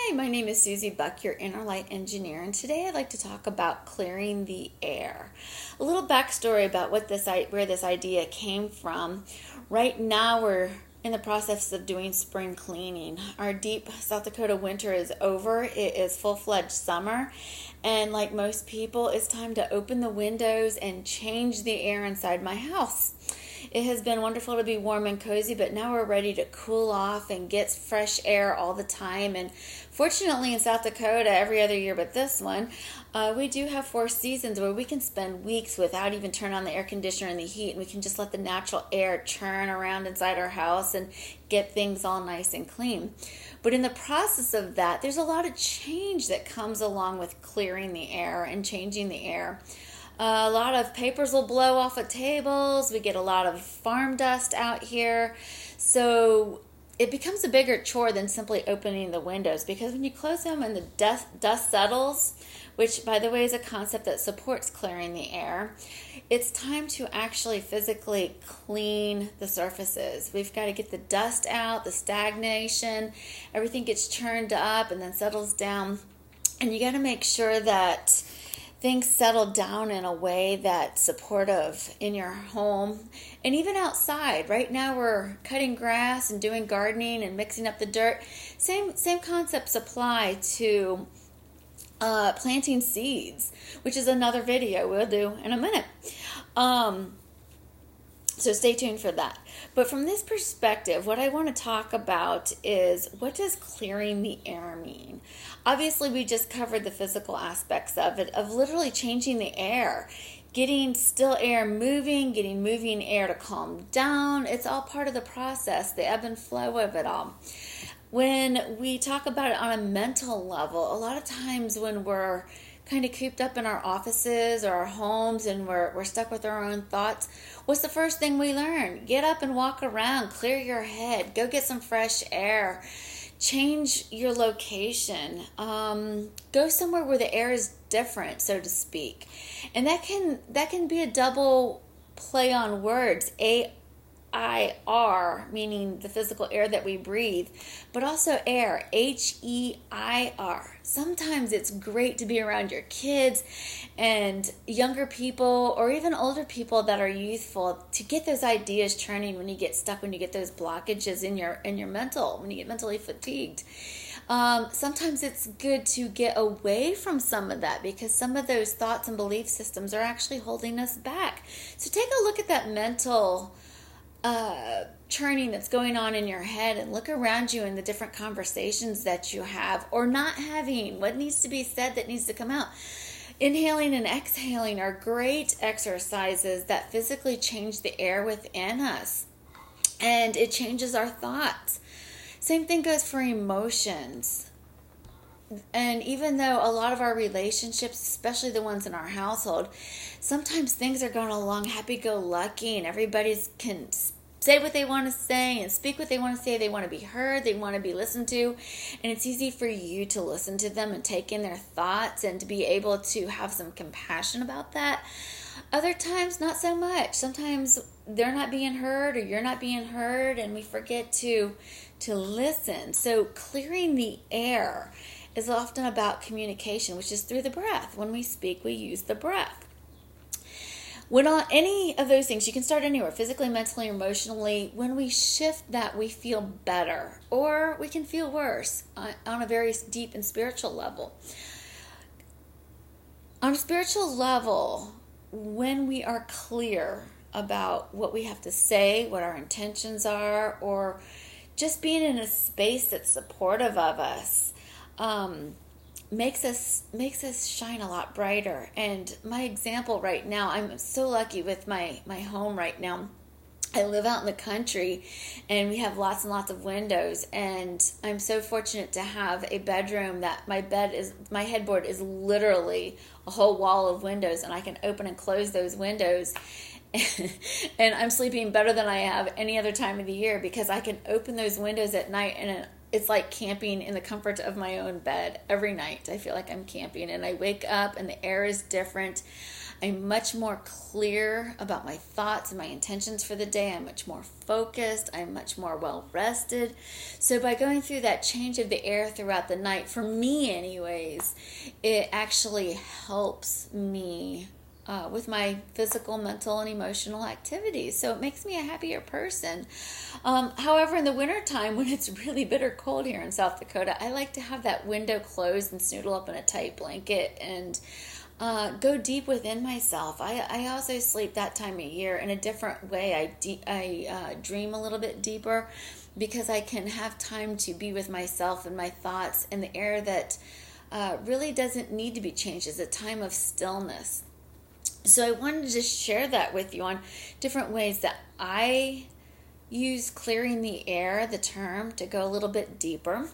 Hi, my name is Susie Buck, your inner light engineer, and today I'd like to talk about clearing the air. A little backstory about where this idea came from. Right now, we're in the process of doing spring cleaning. Our deep South Dakota winter is over. It is full-fledged summer, and like most people, it's time to open the windows and change the air inside my house. It has been wonderful to be warm and cozy, but now we're ready to cool off and get fresh air all the time. And fortunately in South Dakota, every other year but this one, we do have 4 seasons where we can spend weeks without even turning on the air conditioner and the heat, and we can just let the natural air churn around inside our house and get things all nice and clean. But in the process of that, there's a lot of change that comes along with clearing the air and changing the air. A lot of papers will blow off of tables. We get a lot of farm dust out here. So it becomes a bigger chore than simply opening the windows, because when you close them and the dust settles, which by the way is a concept that supports clearing the air, it's time to actually physically clean the surfaces. We've got to get the dust out, the stagnation, everything gets churned up and then settles down. And you got to make sure that things settle down in a way that's supportive in your home and even outside. Right now we're cutting grass and doing gardening and mixing up the dirt. Same concepts apply to planting seeds, which is another video we'll do in a minute. So stay tuned for that. But from this perspective, what I want to talk about is, what does clearing the air mean? Obviously, we just covered the physical aspects of it, of literally changing the air, getting still air moving, getting moving air to calm down. It's all part of the process, the ebb and flow of it all. When we talk about it on a mental level, a lot of times when we're kind of cooped up in our offices or our homes and we're stuck with our own thoughts, what's the first thing we learn? Get up and walk around, clear your head, go get some fresh air, change your location, go somewhere where the air is different, so to speak. And that can be a double play on words, AIR, meaning the physical air that we breathe, but also air, HEIR. Sometimes it's great to be around your kids and younger people or even older people that are youthful, to get those ideas churning when you get stuck, when you get those blockages in your mental, when you get mentally fatigued. Sometimes it's good to get away from some of that, because some of those thoughts and belief systems are actually holding us back. So take a look at that mental churning that's going on in your head, and look around you in the different conversations that you have or not having. What needs to be said, that needs to come out. Inhaling and exhaling are great exercises that physically change the air within us, and it changes our thoughts. Same thing goes for emotions. And even though a lot of our relationships, especially the ones in our household, sometimes things are going along happy-go-lucky and everybody can say what they want to say and speak what they want to say. They want to be heard. They want to be listened to. And it's easy for you to listen to them and take in their thoughts and to be able to have some compassion about that. Other times, not so much. Sometimes they're not being heard or you're not being heard, and we forget to listen. So clearing the air is often about communication, which is through the breath. When we speak, we use the breath. When on any of those things, you can start anywhere, physically, mentally, emotionally. When we shift that, we feel better, or we can feel worse on a very deep and spiritual level. On a spiritual level, when we are clear about what we have to say, what our intentions are, or just being in a space that's supportive of us, makes us shine a lot brighter. And my example right now, I'm so lucky with my home right now. I live out in the country and we have lots and lots of windows, and I'm so fortunate to have a bedroom that my headboard is literally a whole wall of windows, and I can open and close those windows. And I'm sleeping better than I have any other time of the year, because I can open those windows at night, and it's like camping in the comfort of my own bed every night. I feel like I'm camping, and I wake up and the air is different. I'm much more clear about my thoughts and my intentions for the day. I'm much more focused. I'm much more well rested. So by going through that change of the air throughout the night, for me anyways, it actually helps me with my physical, mental, and emotional activities. So it makes me a happier person. However, in the wintertime, when it's really bitter cold here in South Dakota, I like to have that window closed and snoodle up in a tight blanket and go deep within myself. I also sleep that time of year in a different way. I dream a little bit deeper because I can have time to be with myself and my thoughts in the air that really doesn't need to be changed. It's a time of stillness. So I wanted to just share that with you on different ways that I use clearing the air, the term, to go a little bit deeper.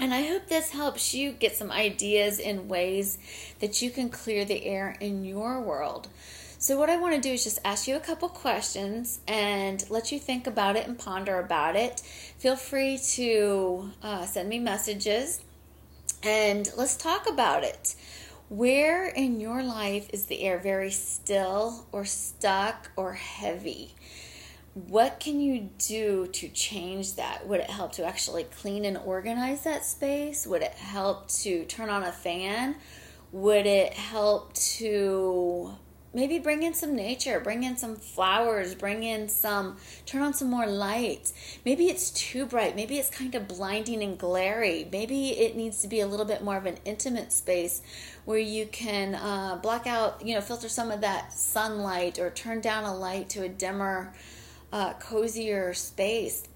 And I hope this helps you get some ideas in ways that you can clear the air in your world. So what I want to do is just ask you a couple questions and let you think about it and ponder about it. Feel free to send me messages and let's talk about it. Where in your life is the air very still or stuck or heavy? What can you do to change that? Would it help to actually clean and organize that space? Would it help to turn on a fan? Would it help to maybe bring in some nature, bring in some flowers, turn on some more lights? Maybe it's too bright. Maybe it's kind of blinding and glary. Maybe it needs to be a little bit more of an intimate space where you can block out, filter some of that sunlight or turn down a light to a dimmer, cozier space.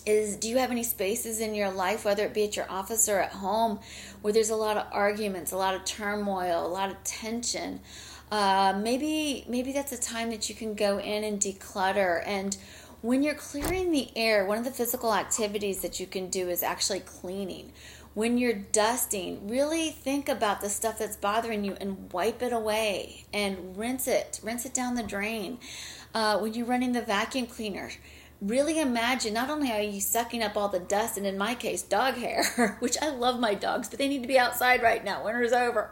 Do you have any spaces in your life, whether it be at your office or at home, where there's a lot of arguments, a lot of turmoil, a lot of tension? Maybe that's a time that you can go in and declutter. And when you're clearing the air, one of the physical activities that you can do is actually cleaning. When you're dusting, really think about the stuff that's bothering you and wipe it away and rinse it down the drain. When you're running the vacuum cleaner, really imagine not only are you sucking up all the dust, and in my case, dog hair, which I love my dogs, but they need to be outside right now. Winter's over.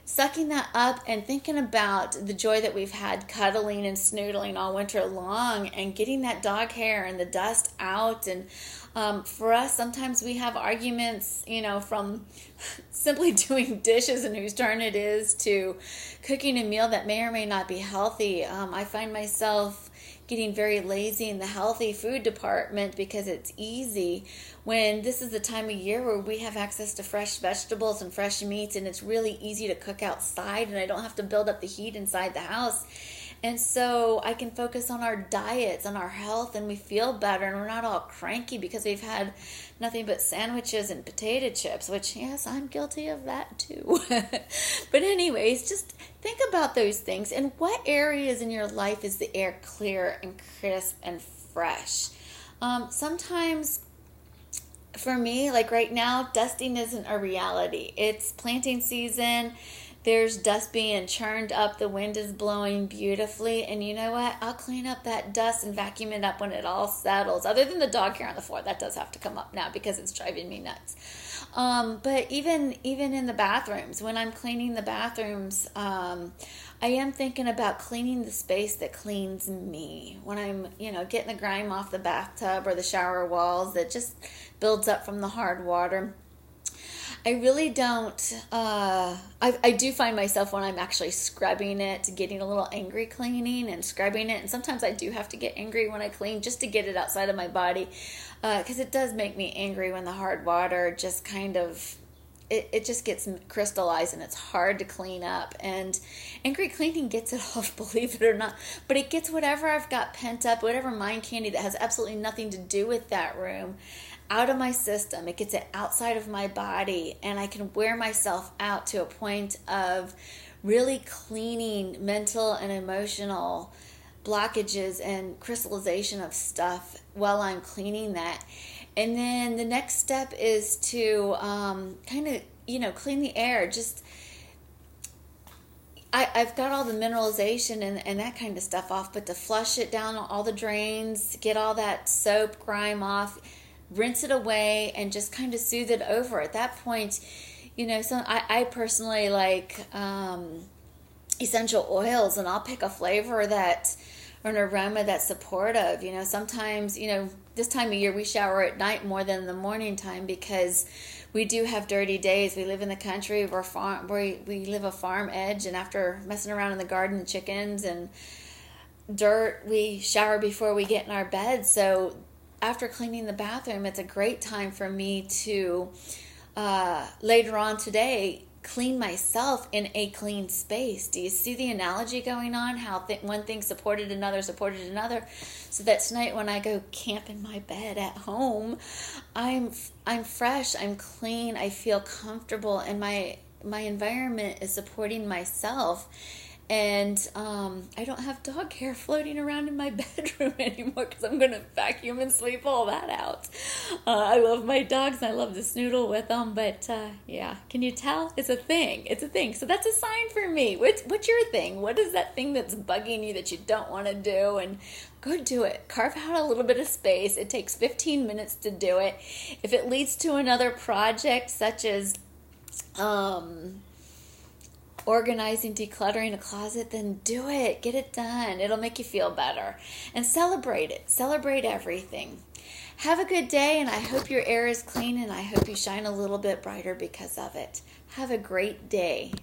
Sucking that up and thinking about the joy that we've had cuddling and snoodling all winter long and getting that dog hair and the dust out. And for us, sometimes we have arguments, from simply doing dishes and whose turn it is to cooking a meal that may or may not be healthy. I find myself getting very lazy in the healthy food department because it's easy, when this is the time of year where we have access to fresh vegetables and fresh meats, and it's really easy to cook outside and I don't have to build up the heat inside the house. And so I can focus on our diets, on our health, and we feel better, and we're not all cranky because we've had nothing but sandwiches and potato chips, which, yes, I'm guilty of that too. But anyways, just think about those things. And what areas in your life is the air clear and crisp and fresh? Sometimes for me, like right now, dusting isn't a reality. It's planting season. There's dust being churned up. The wind is blowing beautifully. And you know what? I'll clean up that dust and vacuum it up when it all settles. Other than the dog hair on the floor. That does have to come up now because it's driving me nuts. But even in the bathrooms, when I'm cleaning the bathrooms, I am thinking about cleaning the space that cleans me. When I'm, getting the grime off the bathtub or the shower walls that just builds up from the hard water. I really don't, I do find myself when I'm actually scrubbing it, getting a little angry cleaning and scrubbing it. And sometimes I do have to get angry when I clean just to get it outside of my body. Because it does make me angry when the hard water just kind of, it just gets crystallized and it's hard to clean up. And angry cleaning gets it off, believe it or not. But it gets whatever I've got pent up, whatever mind candy that has absolutely nothing to do with that room, out of my system. It gets it outside of my body, and I can wear myself out to a point of really cleaning mental and emotional blockages and crystallization of stuff while I'm cleaning that. And then the next step is to kind of, clean the air. Just I've got all the mineralization and that kind of stuff off, but to flush it down all the drains, get all that soap, grime off, rinse it away, and just kind of soothe it over. At that point, so I personally like essential oils, and I'll pick a flavor that or an aroma that's supportive. Sometimes, this time of year we shower at night more than in the morning time because we do have dirty days. We live in the country. We live a farm edge, and after messing around in the garden, chickens and dirt, we shower before we get in our bed. So after cleaning the bathroom, it's a great time for me to later on today clean myself in a clean space. Do you see the analogy going on? How one thing supported another, so that tonight when I go camp in my bed at home, I'm fresh, I'm clean, I feel comfortable, and my environment is supporting myself. And I don't have dog hair floating around in my bedroom anymore because I'm going to vacuum and sweep all that out. I love my dogs and I love to snoodle with them. But yeah, can you tell? It's a thing. It's a thing. So that's a sign for me. What's your thing? What is that thing that's bugging you that you don't want to do? And go do it. Carve out a little bit of space. It takes 15 minutes to do it. If it leads to another project such as organizing, decluttering a closet, then do it. Get it done. It'll make you feel better. And celebrate it. Celebrate everything. Have a good day, and I hope your air is clean, and I hope you shine a little bit brighter because of it. Have a great day.